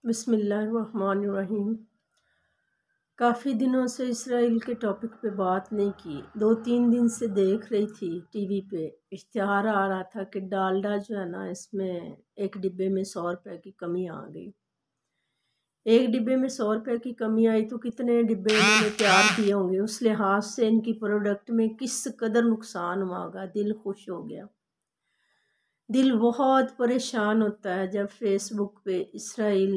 بسم اللہ الرحمن الرحیم۔ کافی دنوں سے اسرائیل کے ٹاپک پہ بات نہیں کی۔ 2-3 دن سے دیکھ رہی تھی ٹی وی پہ اشتہار آ رہا تھا کہ ڈالڈا جو ہے نا، اس میں ایک ڈبے میں 100 روپے کی کمی آ گئی۔ ایک ڈبے میں 100 روپے کی کمی آئی تو کتنے ڈبے انہوں نے تیار کیے ہوں گے، اس لحاظ سے ان کی پروڈکٹ میں کس قدر نقصان ہوا گا۔ دل خوش ہو گیا۔ دل بہت پریشان ہوتا ہے جب فیس بک پہ اسرائیل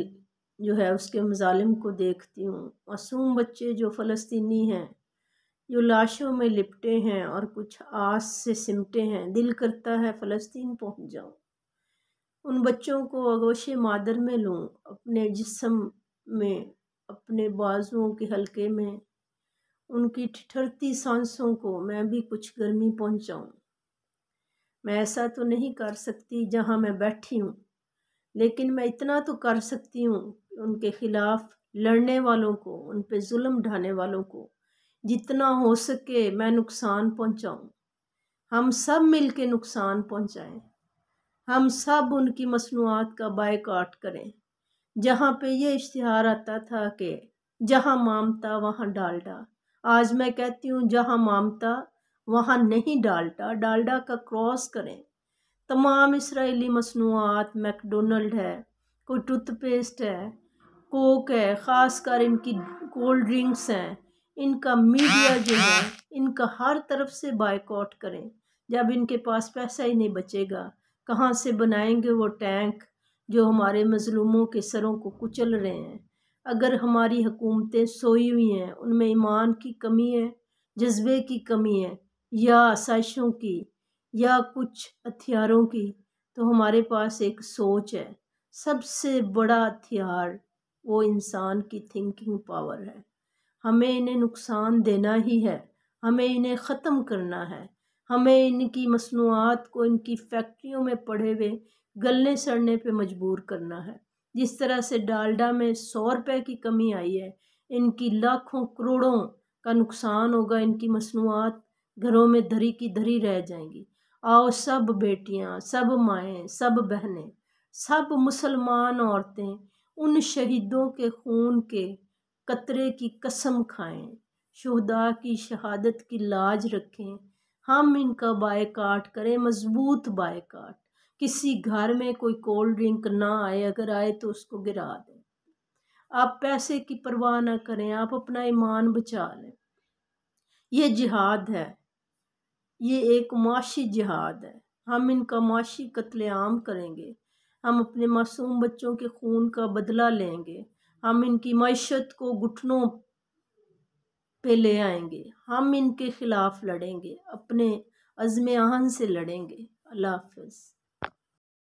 جو ہے اس کے مظالم کو دیکھتی ہوں۔ معصوم بچے جو فلسطینی ہیں، جو لاشوں میں لپٹے ہیں اور کچھ آس سے سمٹے ہیں، دل کرتا ہے فلسطین پہنچ جاؤں، ان بچوں کو آغوش مادر میں لوں، اپنے جسم میں، اپنے بازوؤں کے حلقے میں، ان کی ٹھٹھرتی سانسوں کو میں بھی کچھ گرمی پہنچاؤں۔ میں ایسا تو نہیں کر سکتی جہاں میں بیٹھی ہوں، لیکن میں اتنا تو کر سکتی ہوں کہ ان کے خلاف لڑنے والوں کو، ان پہ ظلم ڈھانے والوں کو جتنا ہو سکے میں نقصان پہنچاؤں۔ ہم سب مل کے نقصان پہنچائیں، ہم سب ان کی مصنوعات کا بائیکاٹ کریں۔ جہاں پہ یہ اشتہار آتا تھا کہ جہاں مامتا وہاں ڈالڈا، آج میں کہتی ہوں جہاں مامتا وہاں نہیں ڈالڈا، ڈالڈا کا کراس کریں۔ تمام اسرائیلی مصنوعات، میک ڈونلڈ ہے، کوئی ٹوتھ پیسٹ ہے، کوک ہے، خاص کر ان کی کولڈ ڈرنکس ہیں، ان کا میڈیا جو ہے ان کا ہر طرف سے بائیکاٹ کریں۔ جب ان کے پاس پیسہ ہی نہیں بچے گا، کہاں سے بنائیں گے وہ ٹینک جو ہمارے مظلوموں کے سروں کو کچل رہے ہیں؟ اگر ہماری حکومتیں سوئی ہوئی ہیں، ان میں ایمان کی کمی ہے، جذبے کی کمی ہے، یا آسائشوں کی، یا کچھ ہتھیاروں کی، تو ہمارے پاس ایک سوچ ہے۔ سب سے بڑا ہتھیار وہ انسان کی تھنکنگ پاور ہے۔ ہمیں انہیں نقصان دینا ہی ہے، ہمیں انہیں ختم کرنا ہے، ہمیں ان کی مصنوعات کو ان کی فیکٹریوں میں پڑے ہوئے گلنے سڑنے پہ مجبور کرنا ہے۔ جس طرح سے ڈالڈا میں 100 روپے کی کمی آئی ہے، ان کی لاکھوں کروڑوں کا نقصان ہوگا، ان کی مصنوعات گھروں میں دھری کی دھری رہ جائیں گی۔ آؤ سب بیٹیاں، سب مائیں، سب بہنیں، سب مسلمان عورتیں ان شہیدوں کے خون کے قطرے کی قسم کھائیں، شہداء کی شہادت کی لاج رکھیں۔ ہم ان کا بائیکاٹ کریں، مضبوط بائیکاٹ۔ کسی گھر میں کوئی کولڈ ڈرنک نہ آئے، اگر آئے تو اس کو گرا دیں۔ آپ پیسے کی پرواہ نہ کریں، آپ اپنا ایمان بچا لیں۔ یہ جہاد ہے، یہ ایک معاشی جہاد ہے۔ ہم ان کا معاشی قتل عام کریں گے، ہم اپنے معصوم بچوں کے خون کا بدلہ لیں گے، ہم ان کی معیشت کو گھٹنوں پہ لے آئیں گے، ہم ان کے خلاف لڑیں گے، اپنے عزم آہن سے لڑیں گے۔ اللہ حافظ۔